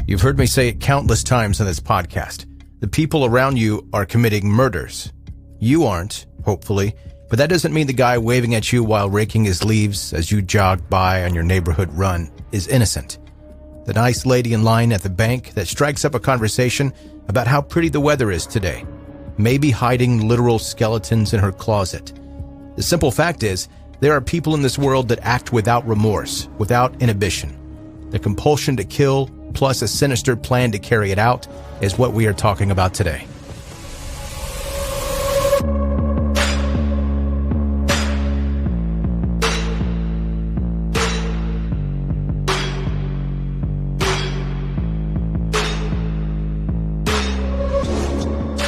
You've heard me say it countless times on this podcast. The people around you are committing murders. You aren't, hopefully, but that doesn't mean the guy waving at you while raking his leaves as you jog by on your neighborhood run is innocent. The nice lady in line at the bank that strikes up a conversation about how pretty the weather is today, maybe hiding literal skeletons in her closet. The simple fact is, there are people in this world that act without remorse, without inhibition. The compulsion to kill, plus a sinister plan to carry it out, is what we are talking about today.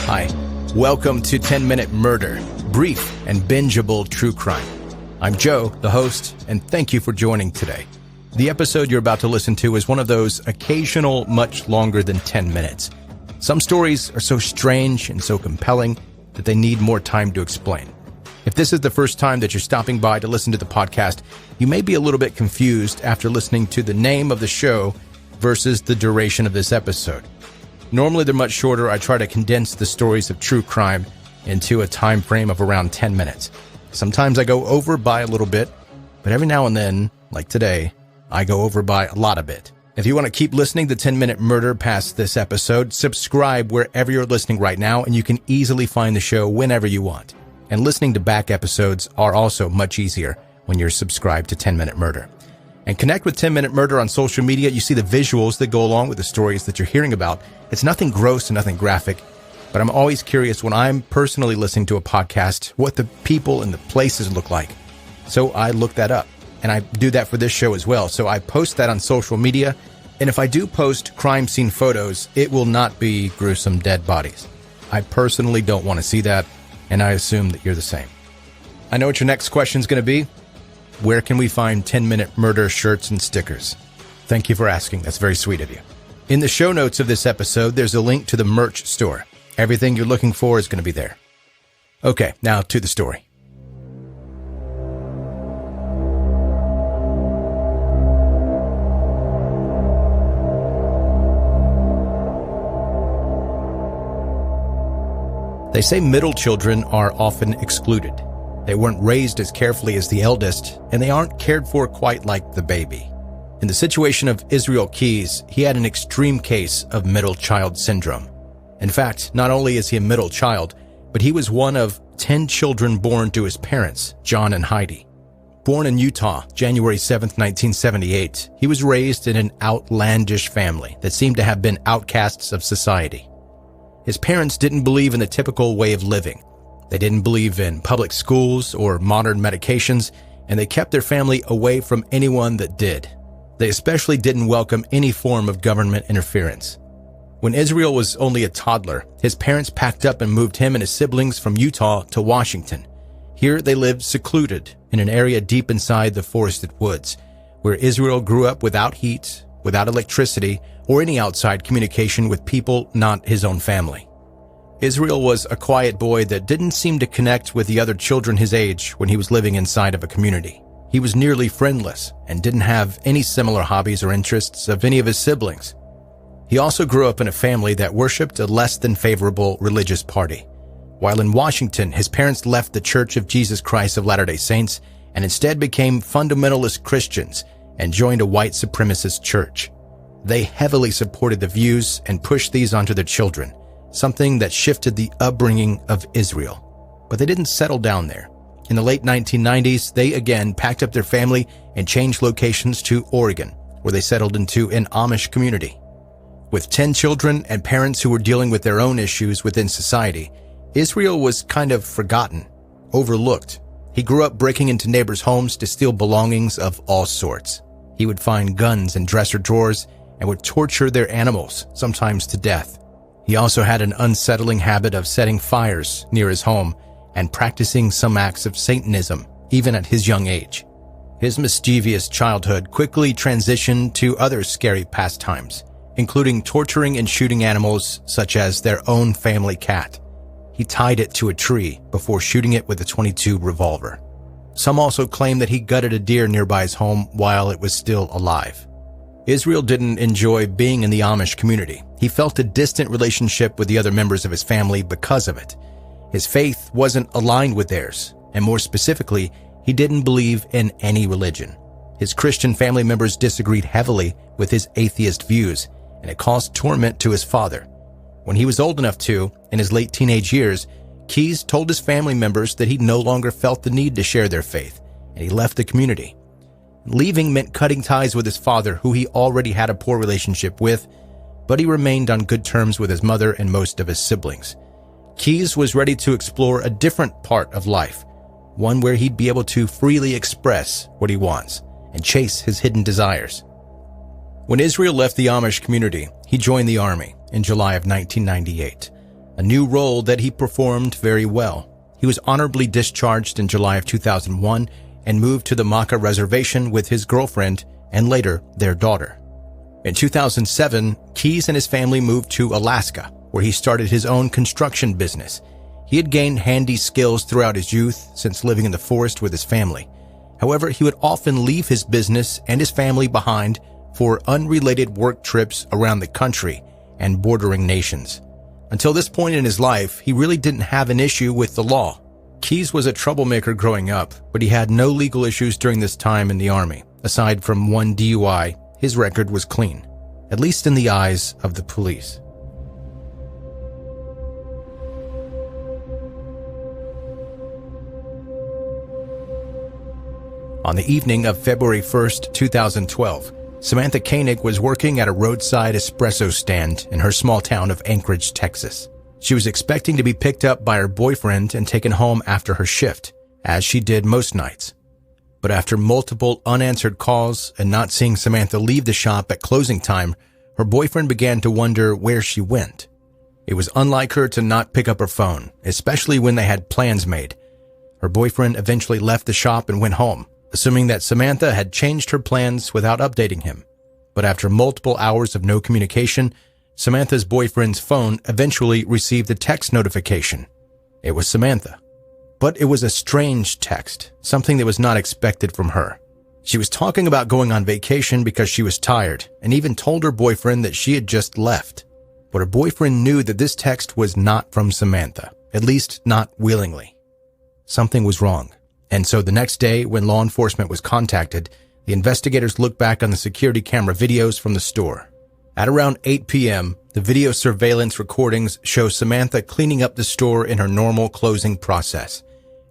Hi, welcome to 10-Minute Murder, brief and bingeable true crime. I'm Joe, the host, and thank you for joining today. The episode you're about to listen to is one of those occasional, much longer than 10 minutes. Some stories are so strange and so compelling that they need more time to explain. If this is the first time that you're stopping by to listen to the podcast, you may be a little bit confused after listening to the name of the show versus the duration of this episode. Normally they're much shorter. I try to condense the stories of true crime into a time frame of around 10 minutes. Sometimes I go over by a little bit, but every now and then, like today, I go over by a lot of it. If you want to keep listening to 10-Minute Murder past this episode, subscribe wherever you're listening right now, and you can easily find the show whenever you want. And listening to back episodes are also much easier when you're subscribed to 10-Minute Murder. And connect with 10-Minute Murder on social media. You see the visuals that go along with the stories that you're hearing about. It's nothing gross and nothing graphic, but I'm always curious when I'm personally listening to a podcast what the people and the places look like. So I look that up, and I do that for this show as well. So I post that on social media, and if I do post crime scene photos, it will not be gruesome dead bodies. I personally don't want to see that, and I assume that you're the same. I know what your next question is going to be. Where can we find 10-Minute Murder shirts and stickers? Thank you for asking. That's very sweet of you. In the show notes of this episode, there's a link to the merch store. Everything you're looking for is going to be there. Okay, now to the story. They say middle children are often excluded. They weren't raised as carefully as the eldest, and they aren't cared for quite like the baby. In the situation of Israel Keyes, he had an extreme case of middle child syndrome. In fact, not only is he a middle child, but he was one of 10 children born to his parents, John and Heidi. Born in Utah, January 7, 1978, he was raised in an outlandish family that seemed to have been outcasts of society. His parents didn't believe in the typical way of living. They didn't believe in public schools or modern medications, and they kept their family away from anyone that did. They especially didn't welcome any form of government interference. When Israel was only a toddler, his parents packed up and moved him and his siblings from Utah to Washington. Here they lived secluded in an area deep inside the forested woods, where Israel grew up without heat, without electricity, or any outside communication with people not his own family. Israel was a quiet boy that didn't seem to connect with the other children his age when he was living inside of a community. He was nearly friendless and didn't have any similar hobbies or interests of any of his siblings. He also grew up in a family that worshipped a less than favorable religious party. While in Washington, his parents left the Church of Jesus Christ of Latter-day Saints and instead became fundamentalist Christians and joined a white supremacist church. They heavily supported the views and pushed these onto their children, something that shifted the upbringing of Israel. But they didn't settle down there. In the late 1990s, they again packed up their family and changed locations to Oregon, where they settled into an Amish community. With 10 children and parents who were dealing with their own issues within society, Israel was kind of forgotten, overlooked. He grew up breaking into neighbors' homes to steal belongings of all sorts. He would find guns in dresser drawers and would torture their animals, sometimes to death. He also had an unsettling habit of setting fires near his home and practicing some acts of Satanism, even at his young age. His mischievous childhood quickly transitioned to other scary pastimes, including torturing and shooting animals such as their own family cat. He tied it to a tree before shooting it with a .22 revolver. Some also claim that he gutted a deer nearby his home while it was still alive. Israel didn't enjoy being in the Amish community. He felt a distant relationship with the other members of his family because of it. His faith wasn't aligned with theirs, and more specifically, he didn't believe in any religion. His Christian family members disagreed heavily with his atheist views, and it caused torment to his father. When he was old enough to, in his late teenage years, Keyes told his family members that he no longer felt the need to share their faith, and he left the community. Leaving meant cutting ties with his father, who he already had a poor relationship with, but he remained on good terms with his mother and most of his siblings. Keyes was ready to explore a different part of life, one where he'd be able to freely express what he wants and chase his hidden desires. When Israel left the Amish community, he joined the Army in July of 1998, a new role that he performed very well. He was honorably discharged in July of 2001 and moved to the Maka Reservation with his girlfriend and later their daughter. In 2007, Keyes and his family moved to Alaska, where he started his own construction business. He had gained handy skills throughout his youth since living in the forest with his family. However, he would often leave his business and his family behind for unrelated work trips around the country and bordering nations. Until this point in his life, he really didn't have an issue with the law. Keyes was a troublemaker growing up, but he had no legal issues during this time in the Army. Aside from one DUI, his record was clean, at least in the eyes of the police. On the evening of February 1st, 2012, Samantha Koenig was working at a roadside espresso stand in her small town of Anchorage, Texas. She was expecting to be picked up by her boyfriend and taken home after her shift, as she did most nights. But after multiple unanswered calls and not seeing Samantha leave the shop at closing time, her boyfriend began to wonder where she went. It was unlike her to not pick up her phone, especially when they had plans made. Her boyfriend eventually left the shop and went home, assuming that Samantha had changed her plans without updating him. But after multiple hours of no communication, Samantha's boyfriend's phone eventually received a text notification. It was Samantha. But it was a strange text, something that was not expected from her. She was talking about going on vacation because she was tired, and even told her boyfriend that she had just left. But her boyfriend knew that this text was not from Samantha, at least not willingly. Something was wrong. And so the next day, when law enforcement was contacted, the investigators looked back on the security camera videos from the store. At around 8 p.m., the video surveillance recordings show Samantha cleaning up the store in her normal closing process.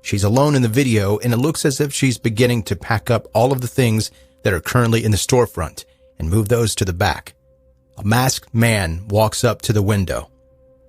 She's alone in the video, and it looks as if she's beginning to pack up all of the things that are currently in the storefront and move those to the back. A masked man walks up to the window.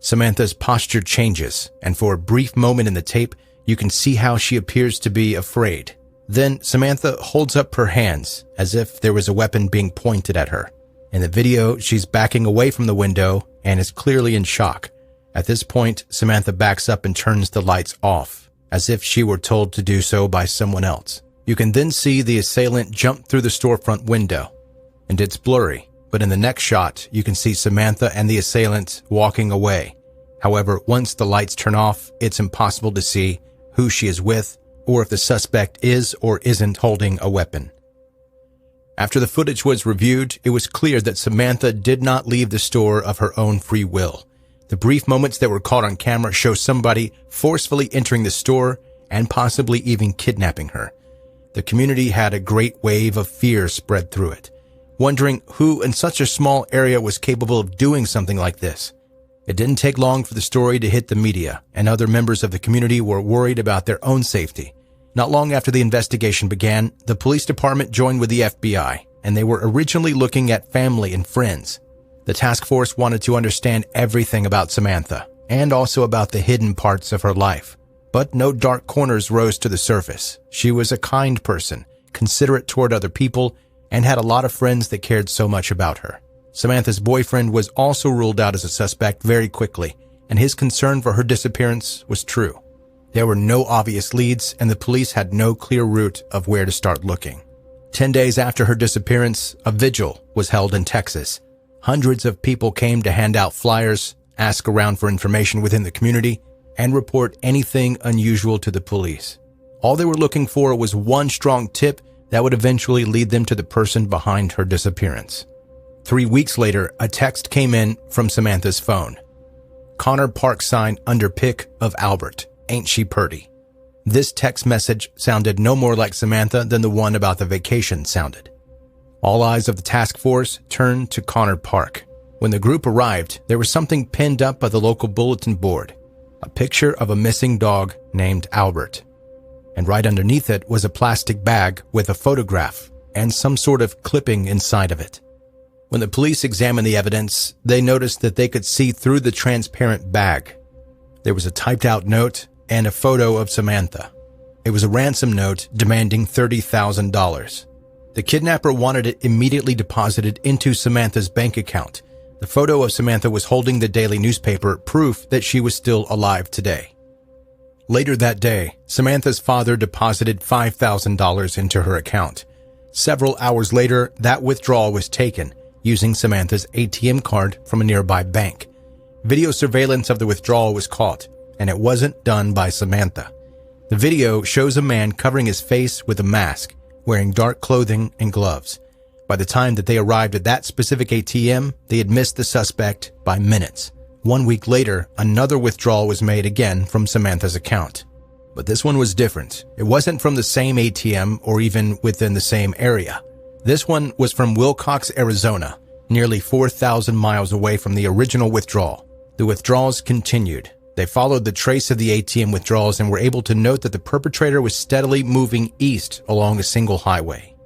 Samantha's posture changes, and for a brief moment in the tape, you can see how she appears to be afraid. Then Samantha holds up her hands as if there was a weapon being pointed at her. In the video, she's backing away from the window and is clearly in shock. At this point, Samantha backs up and turns the lights off, as if she were told to do so by someone else. You can then see the assailant jump through the storefront window, and it's blurry, but in the next shot, you can see Samantha and the assailant walking away. However, once the lights turn off, it's impossible to see who she is with or if the suspect is or isn't holding a weapon. After the footage was reviewed, it was clear that Samantha did not leave the store of her own free will. The brief moments that were caught on camera show somebody forcefully entering the store and possibly even kidnapping her. The community had a great wave of fear spread through it, wondering who in such a small area was capable of doing something like this. It didn't take long for the story to hit the media, and other members of the community were worried about their own safety. Not long after the investigation began, the police department joined with the FBI, and they were originally looking at family and friends. The task force wanted to understand everything about Samantha, and also about the hidden parts of her life. But no dark corners rose to the surface. She was a kind person, considerate toward other people, and had a lot of friends that cared so much about her. Samantha's boyfriend was also ruled out as a suspect very quickly, and his concern for her disappearance was true. There were no obvious leads, and the police had no clear route of where to start looking. 10 days after her disappearance, a vigil was held in Texas. Hundreds of people came to hand out flyers, ask around for information within the community, and report anything unusual to the police. All they were looking for was one strong tip that would eventually lead them to the person behind her disappearance. 3 weeks later, a text came in from Samantha's phone. Connor Park sign under pic of Albert. Ain't she purty? This text message sounded no more like Samantha than the one about the vacation sounded. All eyes of the task force turned to Connor Park. When the group arrived, there was something pinned up by the local bulletin board, a picture of a missing dog named Albert. And right underneath it was a plastic bag with a photograph and some sort of clipping inside of it. When the police examined the evidence, they noticed that they could see through the transparent bag. There was a typed-out note and a photo of Samantha. It was a ransom note demanding $30,000. The kidnapper wanted it immediately deposited into Samantha's bank account. The photo of Samantha was holding the daily newspaper, proof that she was still alive today. Later that day, Samantha's father deposited $5,000 into her account. Several hours later, that withdrawal was taken, using Samantha's ATM card from a nearby bank. Video surveillance of the withdrawal was caught, and it wasn't done by Samantha. The video shows a man covering his face with a mask, wearing dark clothing and gloves. By the time that they arrived at that specific ATM, they had missed the suspect by minutes. 1 week later, another withdrawal was made again from Samantha's account. But this one was different. It wasn't from the same ATM or even within the same area. This one was from Wilcox, Arizona, nearly 4,000 miles away from the original withdrawal. The withdrawals continued. They followed the trace of the ATM withdrawals and were able to note that the perpetrator was steadily moving east along a single highway.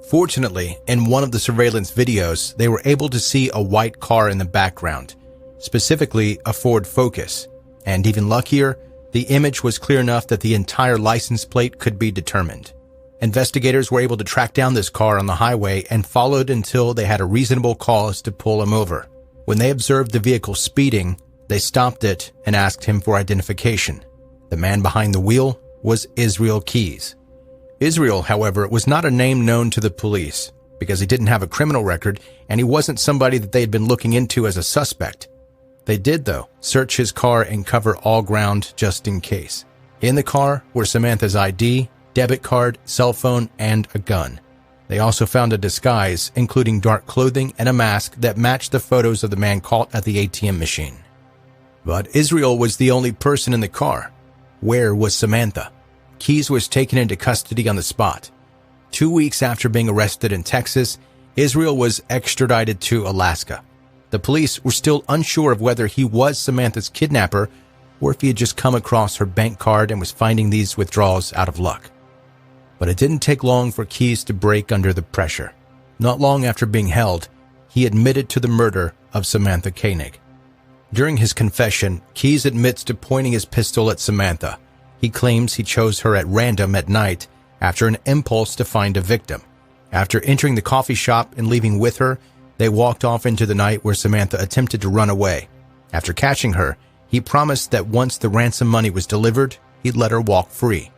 Fortunately, in one of the surveillance videos, they were able to see a white car in the background, specifically a Ford Focus, and even luckier, the image was clear enough that the entire license plate could be determined. Investigators were able to track down this car on the highway and followed until they had a reasonable cause to pull him over. When they observed the vehicle speeding, they stopped it and asked him for identification. The man behind the wheel was Israel Keys. Israel, however, was not a name known to the police because he didn't have a criminal record and he wasn't somebody that they had been looking into as a suspect. They did, though, search his car and cover all ground just in case. In the car were Samantha's ID, debit card, cell phone, and a gun. They also found a disguise, including dark clothing and a mask that matched the photos of the man caught at the ATM machine. But Israel was the only person in the car. Where was Samantha? Keys was taken into custody on the spot. 2 weeks after being arrested in Texas, Israel was extradited to Alaska. The police were still unsure of whether he was Samantha's kidnapper or if he had just come across her bank card and was finding these withdrawals out of luck. But it didn't take long for Keys to break under the pressure. Not long after being held, he admitted to the murder of Samantha Koenig. During his confession, Keys admits to pointing his pistol at Samantha. He claims he chose her at random at night after an impulse to find a victim. After entering the coffee shop and leaving with her, they walked off into the night where Samantha attempted to run away. After catching her, he promised that once the ransom money was delivered, he'd let her walk free.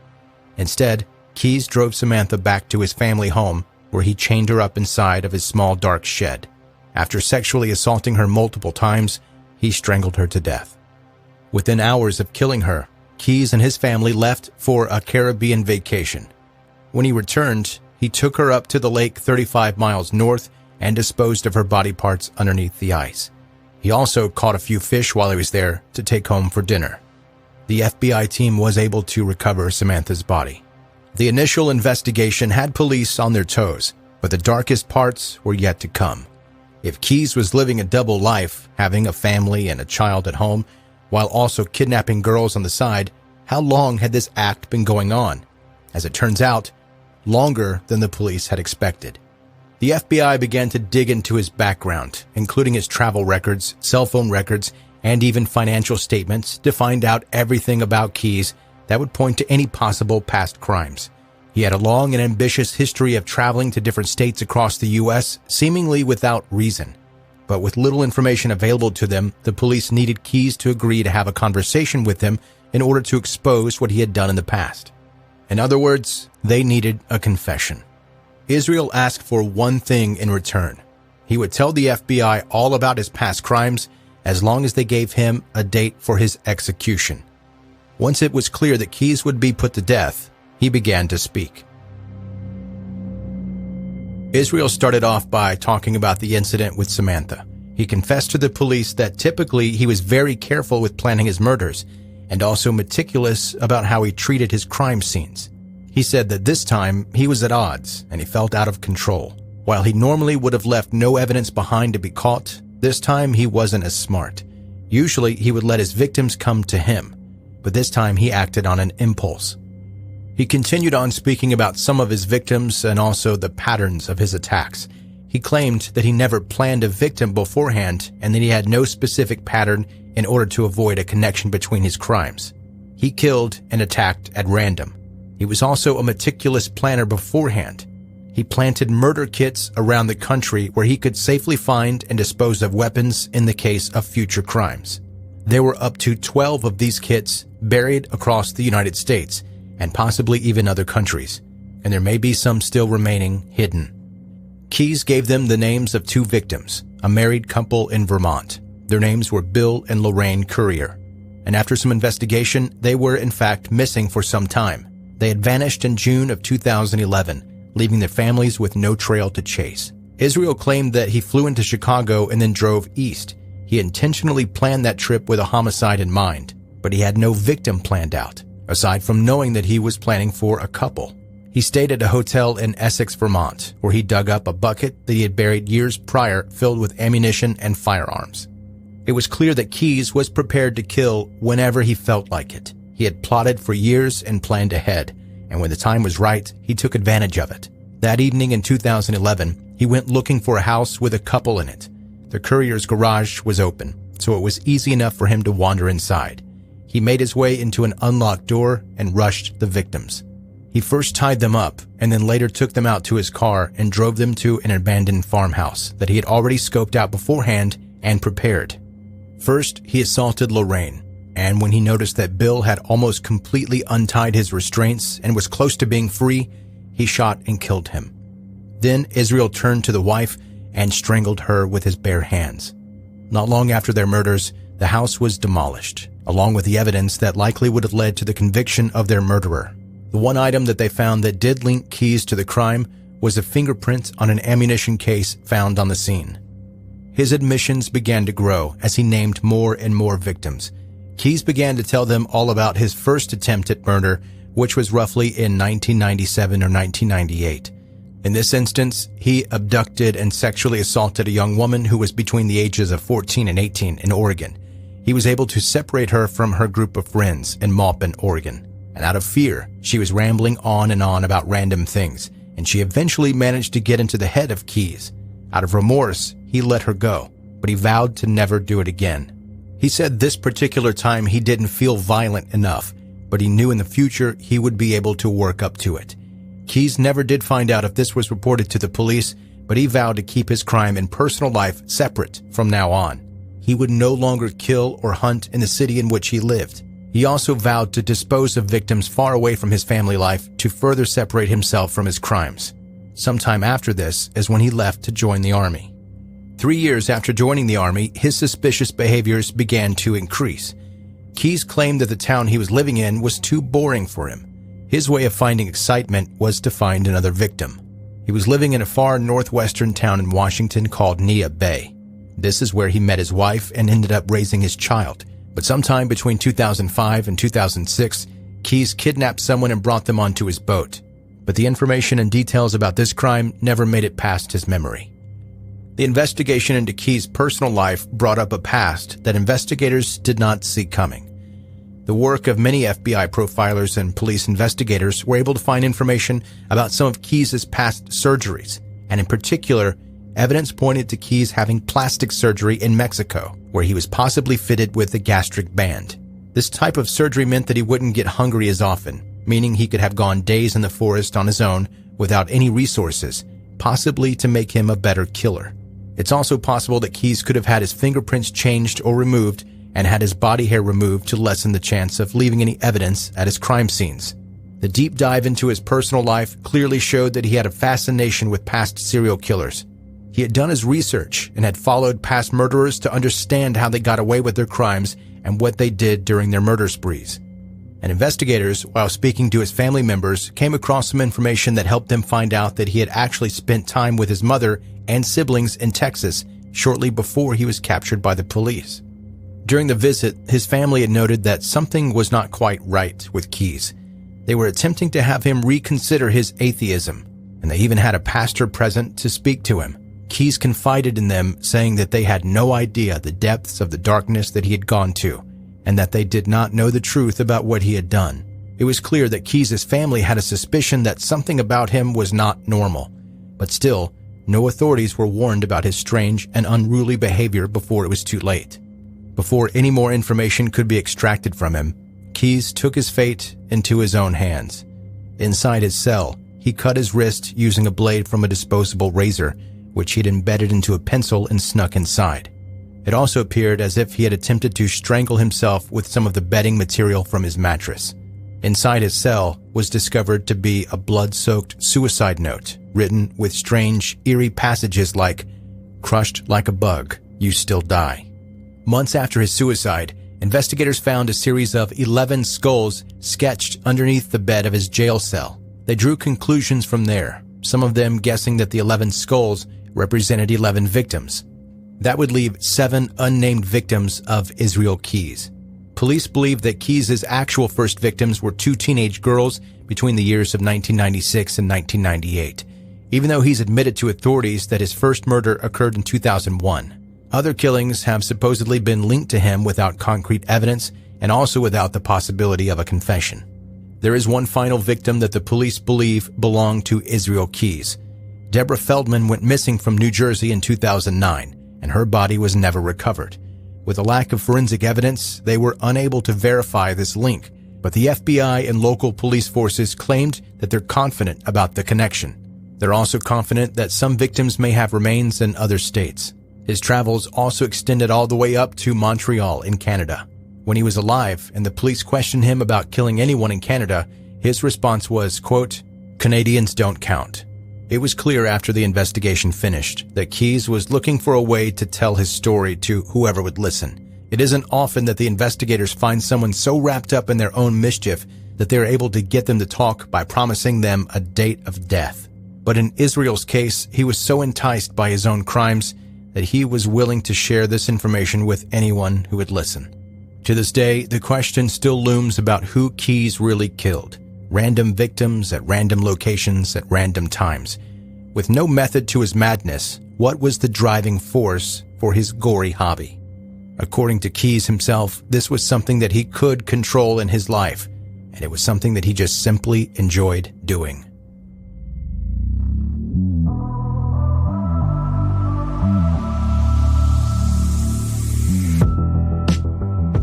Instead, Keys drove Samantha back to his family home, where he chained her up inside of his small dark shed. After sexually assaulting her multiple times, he strangled her to death. Within hours of killing her, Keys and his family left for a Caribbean vacation. When he returned, he took her up to the lake 35 miles north and disposed of her body parts underneath the ice. He also caught a few fish while he was there to take home for dinner. The FBI team was able to recover Samantha's body. The initial investigation had police on their toes, but the darkest parts were yet to come. If Keys was living a double life, having a family and a child at home, while also kidnapping girls on the side, how long had this act been going on? As it turns out, longer than the police had expected. The FBI began to dig into his background, including his travel records, cell phone records, and even financial statements to find out everything about Keys that would point to any possible past crimes. He had a long and ambitious history of traveling to different states across the U.S., seemingly without reason. But with little information available to them, the police needed Keys to agree to have a conversation with him in order to expose what he had done in the past. In other words, they needed a confession. Israel asked for one thing in return. He would tell the FBI all about his past crimes as long as they gave him a date for his execution. Once it was clear that Keys would be put to death, he began to speak. Israel started off by talking about the incident with Samantha. He confessed to the police that typically he was very careful with planning his murders and also meticulous about how he treated his crime scenes. He said that this time he was at odds and he felt out of control. While he normally would have left no evidence behind to be caught, this time he wasn't as smart. Usually he would let his victims come to him, but this time he acted on an impulse. He continued on speaking about some of his victims and also the patterns of his attacks. He claimed that he never planned a victim beforehand and that he had no specific pattern in order to avoid a connection between his crimes. He killed and attacked at random. He was also a meticulous planner beforehand. He planted murder kits around the country where he could safely find and dispose of weapons in the case of future crimes. There were up to 12 of these kits buried across the United States and possibly even other countries, and there may be some still remaining hidden. Keyes gave them the names of 2 victims, a married couple in Vermont. Their names were Bill and Lorraine Currier, and after some investigation, they were in fact missing for some time. They had vanished in June of 2011, leaving their families with no trail to chase. Israel claimed that he flew into Chicago and then drove east. He intentionally planned that trip with a homicide in mind, but he had no victim planned out, aside from knowing that he was planning for a couple. He stayed at a hotel in Essex, Vermont, where he dug up a bucket that he had buried years prior filled with ammunition and firearms. It was clear that Keyes was prepared to kill whenever he felt like it. He had plotted for years and planned ahead, and when the time was right, he took advantage of it. That evening in 2011, he went looking for a house with a couple in it. The Currier's garage was open, so it was easy enough for him to wander inside. He made his way into an unlocked door and rushed the victims. He first tied them up and then later took them out to his car and drove them to an abandoned farmhouse that he had already scoped out beforehand and prepared. First, he assaulted Lorraine, and when he noticed that Bill had almost completely untied his restraints and was close to being free, he shot and killed him. Then Israel turned to the wife and strangled her with his bare hands. Not long after their murders, the house was demolished, along with the evidence that likely would have led to the conviction of their murderer. The one item that they found that did link Keyes to the crime was a fingerprint on an ammunition case found on the scene. His admissions began to grow as he named more and more victims. Keyes began to tell them all about his first attempt at murder, which was roughly in 1997 or 1998. In this instance, he abducted and sexually assaulted a young woman who was between the ages of 14 and 18 in Oregon. He was able to separate her from her group of friends in Maupin, Oregon. And out of fear, she was rambling on and on about random things, and she eventually managed to get into the head of Keyes. Out of remorse, he let her go, but he vowed to never do it again. He said this particular time he didn't feel violent enough, but he knew in the future he would be able to work up to it. Keyes never did find out if this was reported to the police, but he vowed to keep his crime and personal life separate from now on. He would no longer kill or hunt in the city in which he lived. He also vowed to dispose of victims far away from his family life to further separate himself from his crimes. Sometime after this is when he left to join the army. 3 years after joining the army, his suspicious behaviors began to increase. Keyes claimed that the town he was living in was too boring for him. His way of finding excitement was to find another victim. He was living in a far northwestern town in Washington called Neah Bay. This is where he met his wife and ended up raising his child. But sometime between 2005 and 2006, Keyes kidnapped someone and brought them onto his boat. But the information and details about this crime never made it past his memory. The investigation into Keyes' personal life brought up a past that investigators did not see coming. The work of many FBI profilers and police investigators were able to find information about some of Keyes' past surgeries, and in particular, evidence pointed to Keyes having plastic surgery in Mexico, where he was possibly fitted with a gastric band. This type of surgery meant that he wouldn't get hungry as often, meaning he could have gone days in the forest on his own without any resources, possibly to make him a better killer. It's also possible that Keyes could have had his fingerprints changed or removed and had his body hair removed to lessen the chance of leaving any evidence at his crime scenes. The deep dive into his personal life clearly showed that he had a fascination with past serial killers. He had done his research and had followed past murderers to understand how they got away with their crimes and what they did during their murder sprees. And investigators, while speaking to his family members, came across some information that helped them find out that he had actually spent time with his mother and siblings in Texas shortly before he was captured by the police. During the visit, his family had noted that something was not quite right with Keyes. They were attempting to have him reconsider his atheism, and they even had a pastor present to speak to him. Keyes confided in them, saying that they had no idea the depths of the darkness that he had gone to, and that they did not know the truth about what he had done. It was clear that Keyes' family had a suspicion that something about him was not normal, but still, no authorities were warned about his strange and unruly behavior before it was too late. Before any more information could be extracted from him, Keyes took his fate into his own hands. Inside his cell, he cut his wrist using a blade from a disposable razor, which he'd embedded into a pencil and snuck inside. It also appeared as if he had attempted to strangle himself with some of the bedding material from his mattress. Inside his cell was discovered to be a blood-soaked suicide note written with strange, eerie passages like, "Crushed like a bug, you still die." Months after his suicide, investigators found a series of 11 skulls sketched underneath the bed of his jail cell. They drew conclusions from there, some of them guessing that the 11 skulls represented 11 victims. That would leave 7 unnamed victims of Israel Keyes. Police believe that Keyes' actual first victims were 2 teenage girls between the years of 1996 and 1998, even though he's admitted to authorities that his first murder occurred in 2001. Other killings have supposedly been linked to him without concrete evidence and also without the possibility of a confession. There is one final victim that the police believe belonged to Israel Keyes. Deborah Feldman went missing from New Jersey in 2009, and her body was never recovered. With a lack of forensic evidence, they were unable to verify this link, but the FBI and local police forces claimed that they're confident about the connection. They're also confident that some victims may have remains in other states. His travels also extended all the way up to Montreal in Canada. When he was alive and the police questioned him about killing anyone in Canada, his response was, quote, "Canadians don't count." It was clear after the investigation finished that Keyes was looking for a way to tell his story to whoever would listen. It isn't often that the investigators find someone so wrapped up in their own mischief that they are able to get them to talk by promising them a date of death. But in Israel's case, he was so enticed by his own crimes that he was willing to share this information with anyone who would listen. To this day, the question still looms about who Keyes really killed. Random victims at random locations at random times. With no method to his madness, what was the driving force for his gory hobby? According to Keyes himself, this was something that he could control in his life, and it was something that he just simply enjoyed doing.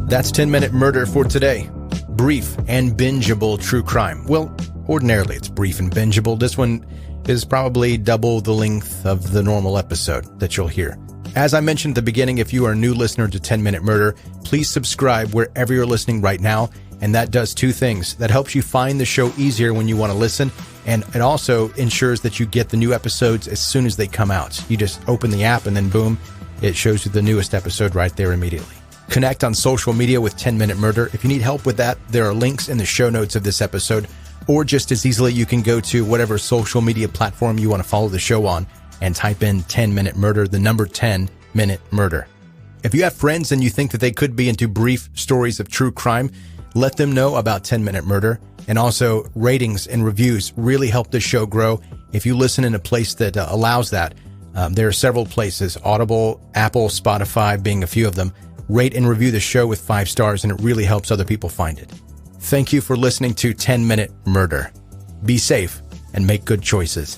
That's 10-Minute Murder for today. Brief and bingeable true crime. Well, ordinarily it's brief and bingeable. This one is probably double the length of the normal episode that you'll hear. As I mentioned at the beginning, if you are a new listener to 10-Minute Murder, please subscribe wherever you're listening right now. And that does 2 things. That helps you find the show easier when you want to listen. And it also ensures that you get the new episodes as soon as they come out. You just open the app and then boom, it shows you the newest episode right there immediately. Connect on social media with 10-Minute Murder. If you need help with that, there are links in the show notes of this episode, or just as easily, you can go to whatever social media platform you want to follow the show on and type in 10-Minute Murder, the number 10-Minute Murder. If you have friends and you think that they could be into brief stories of true crime, let them know about 10-Minute Murder. And also, ratings and reviews really help the show grow. If you listen in a place that allows that, there are several places, Audible, Apple, Spotify being a few of them. Rate and review the show with 5 stars, and it really helps other people find it. Thank you for listening to 10-Minute Murder. Be safe and make good choices.